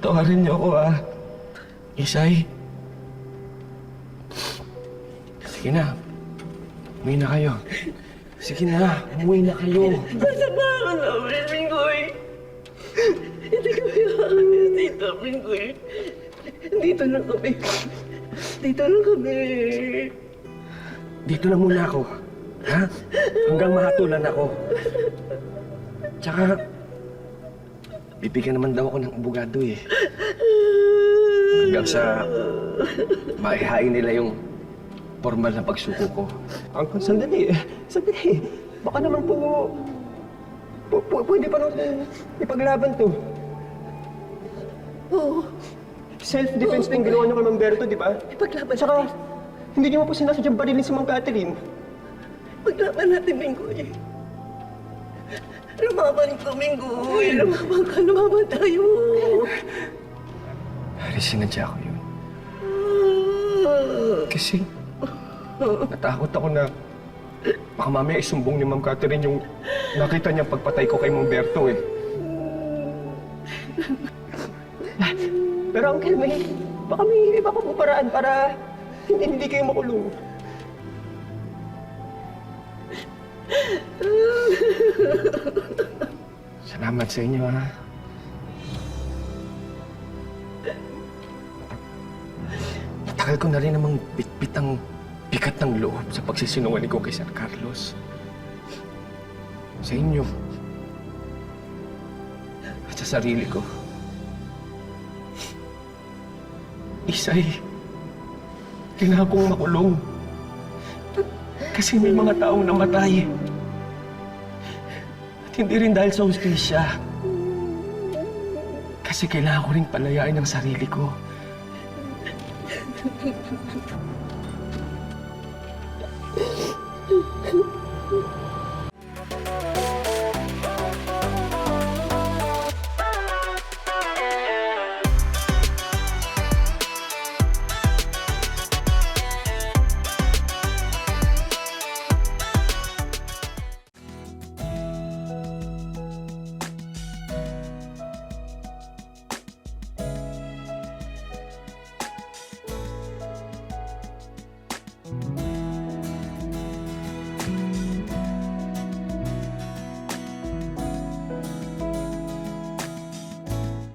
Patawarin niyo ako, Isay. Sige na. Umuwi na kayo. Sige na, umuwi na kayo. Masama ka namin, Minggoy. Hindi kami makakalis dito, Minggoy. Dito lang kami. Dito lang kami. Dito lang muna ako. Ha? Hanggang mahatulan ako. Tsaka, bibigyan naman daw ako ng abogado eh. Hanggang sa maihain nila yung formal na pagsuko ko. Uncle, sandali. Sandali. Baka naman po... pwede pa naman ipaglaban to. Oo. Self-defense na yung ginawa niyo kay Ma'am Berto, di ba? Ipaglaban Tsaka, natin. hindi niyo mo po sinasadyang barilin si Ma'am Catherine. Ipaglaban natin, Minggoy. Lumaban ka, Minggoy. Lumaban ka, lumaban tayo. Haris, sinadya ko yun. Kasi, natakot ako na baka mamaya isumbong ni Ma'am Catherine yung nakita niyang pagpatay ko kay Ma'am Berto eh. Pero Uncle, baka may iba pa po paraan para hindi kayo makulong. Salamat sa inyo, ha. Matagal ko na rin namang bitbit ang bigat ng loob sa pagsisinungaling ko kay Sir Carlos. Sa inyo. At sa sarili ko. Isay, kailangan kong makulong. Kasi may mga taong namatay. At hindi rin dahil sa hustisya. Kasi kailangan ko rin palayain ang sarili ko.